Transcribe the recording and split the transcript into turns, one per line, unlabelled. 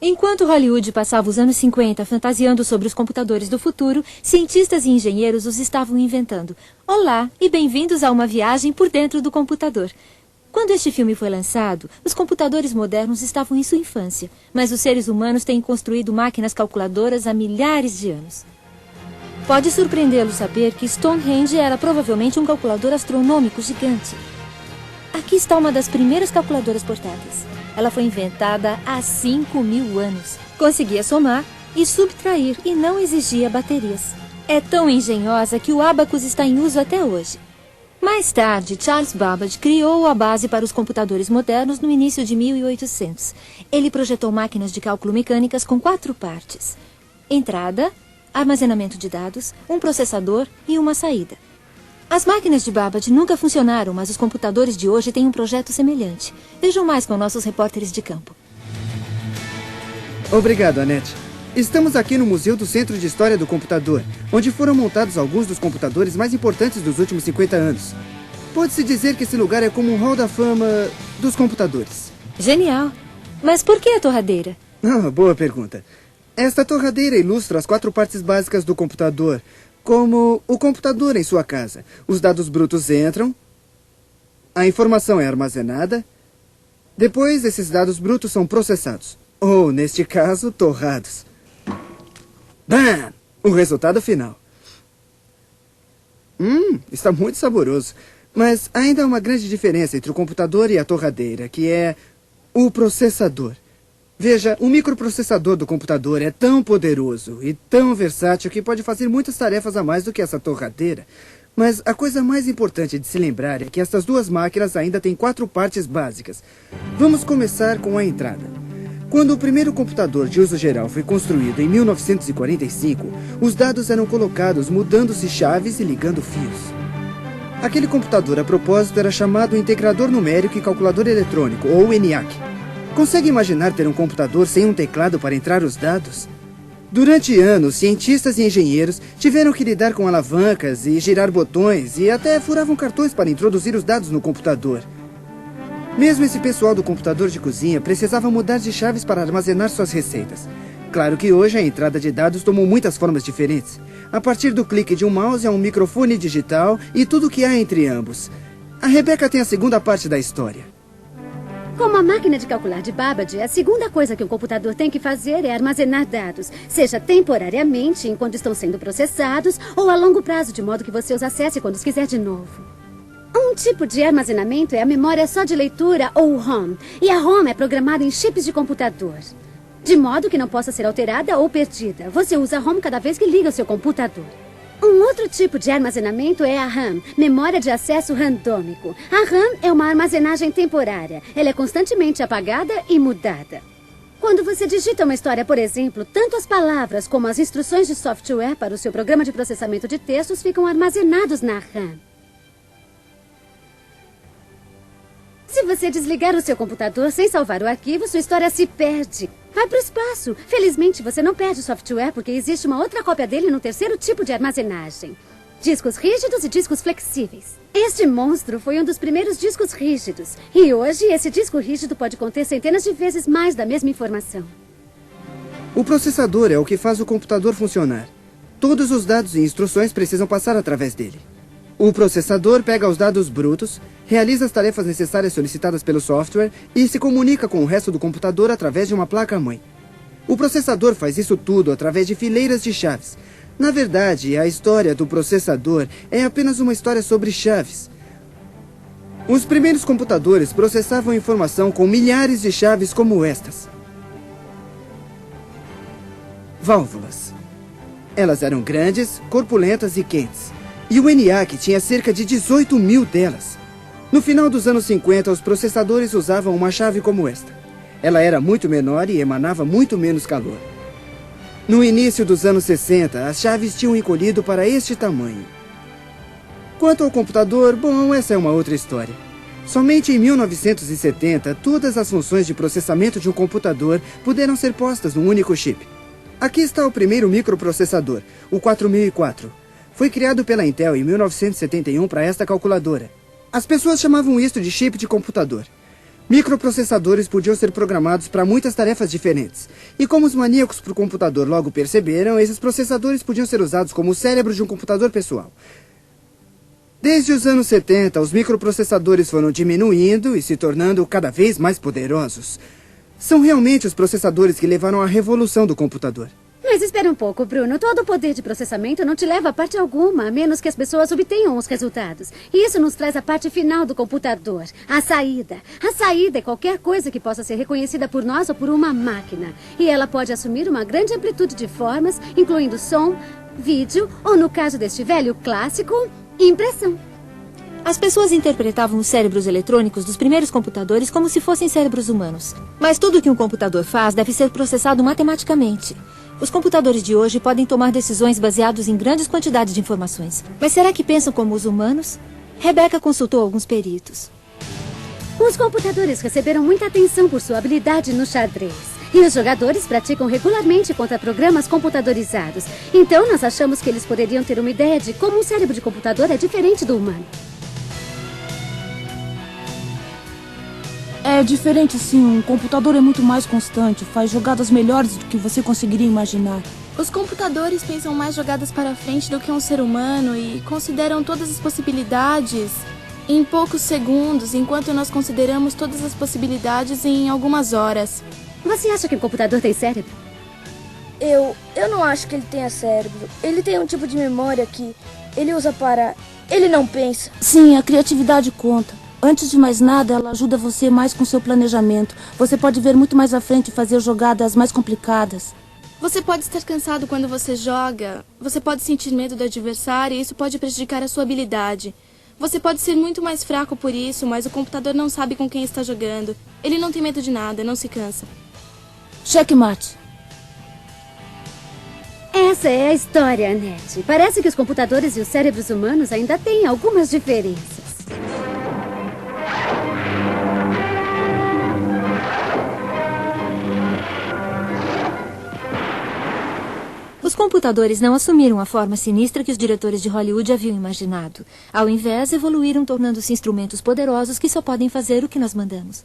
Enquanto Hollywood passava os anos 50 fantasiando sobre os computadores do futuro, cientistas e engenheiros os estavam inventando. Olá e bem-vindos a uma viagem por dentro do computador. Quando este filme foi lançado, os computadores modernos estavam em sua infância, mas os seres humanos têm construído máquinas calculadoras há milhares de anos. Pode surpreendê-lo saber que Stonehenge era provavelmente um calculador astronômico gigante. Aqui está uma das primeiras calculadoras portáteis. Ela foi inventada há 5.000 anos. Conseguia somar e subtrair e não exigia baterias. É tão engenhosa que o ábacus está em uso até hoje. Mais tarde, Charles Babbage criou a base para os computadores modernos no início de 1800. Ele projetou máquinas de cálculo mecânicas com 4 partes: entrada, armazenamento de dados, um processador e uma saída. As máquinas de Babbage nunca funcionaram, mas os computadores de hoje têm um projeto semelhante. Vejam mais com nossos repórteres de campo.
Obrigado, Annette. Estamos aqui no Museu do Centro de História do Computador, onde foram montados alguns dos computadores mais importantes dos últimos 50 anos. Pode-se dizer que esse lugar é como um hall da fama dos computadores.
Genial! Mas por que a torradeira?
Boa pergunta. Esta torradeira ilustra as 4 partes básicas do computador, como o computador em sua casa. Os dados brutos entram, a informação é armazenada, depois esses dados brutos são processados, ou, neste caso, torrados. Bam! O resultado final. Está muito saboroso. Mas ainda há uma grande diferença entre o computador e a torradeira, que é o processador. Veja, o microprocessador do computador é tão poderoso e tão versátil que pode fazer muitas tarefas a mais do que essa torradeira. Mas a coisa mais importante de se lembrar é que estas duas máquinas ainda têm 4 partes básicas. Vamos começar com a entrada. Quando o primeiro computador de uso geral foi construído em 1945, os dados eram colocados mudando-se chaves e ligando fios. Aquele computador, a propósito, era chamado Integrador Numérico e Calculador Eletrônico, ou ENIAC. Consegue imaginar ter um computador sem um teclado para entrar os dados? Durante anos, cientistas e engenheiros tiveram que lidar com alavancas e girar botões e até furavam cartões para introduzir os dados no computador. Mesmo esse pessoal do computador de cozinha precisava mudar de chaves para armazenar suas receitas. Claro que hoje a entrada de dados tomou muitas formas diferentes. A partir do clique de um mouse a um microfone digital e tudo o que há entre ambos. A Rebecca tem a segunda parte da história.
Como a máquina de calcular de Babbage, a segunda coisa que um computador tem que fazer é armazenar dados, seja temporariamente, enquanto estão sendo processados, ou a longo prazo, de modo que você os acesse quando os quiser de novo. Um tipo de armazenamento é a memória só de leitura, ou ROM, e a ROM é programada em chips de computador, de modo que não possa ser alterada ou perdida. Você usa a ROM cada vez que liga o seu computador. Um outro tipo de armazenamento é a RAM, memória de acesso randômico. A RAM é uma armazenagem temporária. Ela é constantemente apagada e mudada. Quando você digita uma história, por exemplo, tanto as palavras como as instruções de software para o seu programa de processamento de textos ficam armazenados na RAM. Se você desligar o seu computador sem salvar o arquivo, sua história se perde. Vai para o espaço. Felizmente, você não perde o software porque existe uma outra cópia dele no terceiro tipo de armazenagem. Discos rígidos e discos flexíveis. Este monstro foi um dos primeiros discos rígidos. E hoje, esse disco rígido pode conter centenas de vezes mais da mesma informação.
O processador é o que faz o computador funcionar. Todos os dados e instruções precisam passar através dele. O processador pega os dados brutos, realiza as tarefas necessárias solicitadas pelo software e se comunica com o resto do computador através de uma placa-mãe. O processador faz isso tudo através de fileiras de chaves. Na verdade, a história do processador é apenas uma história sobre chaves. Os primeiros computadores processavam informação com milhares de chaves como estas. Válvulas. Elas eram grandes, corpulentas e quentes. E o ENIAC tinha cerca de 18.000 delas. No final dos anos 50, os processadores usavam uma chave como esta. Ela era muito menor e emanava muito menos calor. No início dos anos 60, as chaves tinham encolhido para este tamanho. Quanto ao computador, bom, essa é uma outra história. Somente em 1970, todas as funções de processamento de um computador puderam ser postas num único chip. Aqui está o primeiro microprocessador, o 4004. Foi criado pela Intel em 1971 para esta calculadora. As pessoas chamavam isto de chip de computador. Microprocessadores podiam ser programados para muitas tarefas diferentes. E como os maníacos por computador logo perceberam, esses processadores podiam ser usados como o cérebro de um computador pessoal. Desde os anos 70, os microprocessadores foram diminuindo e se tornando cada vez mais poderosos. São realmente os processadores que levaram à revolução do computador.
Mas espera um pouco, Bruno. Todo o poder de processamento não te leva a parte alguma, a menos que as pessoas obtenham os resultados. E isso nos traz a parte final do computador, a saída. A saída é qualquer coisa que possa ser reconhecida por nós ou por uma máquina. E ela pode assumir uma grande amplitude de formas, incluindo som, vídeo ou, no caso deste velho clássico, impressão.
As pessoas interpretavam os cérebros eletrônicos dos primeiros computadores como se fossem cérebros humanos. Mas tudo que um computador faz deve ser processado matematicamente. Os computadores de hoje podem tomar decisões baseadas em grandes quantidades de informações. Mas será que pensam como os humanos? Rebecca consultou alguns peritos.
Os computadores receberam muita atenção por sua habilidade no xadrez. E os jogadores praticam regularmente contra programas computadorizados. Então, nós achamos que eles poderiam ter uma ideia de como um cérebro de computador é diferente do humano.
É diferente, sim. Um computador é muito mais constante, faz jogadas melhores do que você conseguiria imaginar.
Os computadores pensam mais jogadas para frente do que um ser humano e consideram todas as possibilidades em poucos segundos, enquanto nós consideramos todas as possibilidades em algumas horas.
Você acha que um computador tem cérebro?
Eu não acho que ele tenha cérebro. Ele tem um tipo de memória que ele usa para... Ele não pensa.
Sim, a criatividade conta. Antes de mais nada, ela ajuda você mais com seu planejamento. Você pode ver muito mais à frente e fazer jogadas mais complicadas.
Você pode estar cansado quando você joga. Você pode sentir medo do adversário e isso pode prejudicar a sua habilidade. Você pode ser muito mais fraco por isso, mas o computador não sabe com quem está jogando. Ele não tem medo de nada, não se cansa.
Checkmate.
Essa é a história, Annette. Parece que os computadores e os cérebros humanos ainda têm algumas diferenças.
Os computadores não assumiram a forma sinistra que os diretores de Hollywood haviam imaginado. Ao invés, evoluíram tornando-se instrumentos poderosos que só podem fazer o que nós mandamos.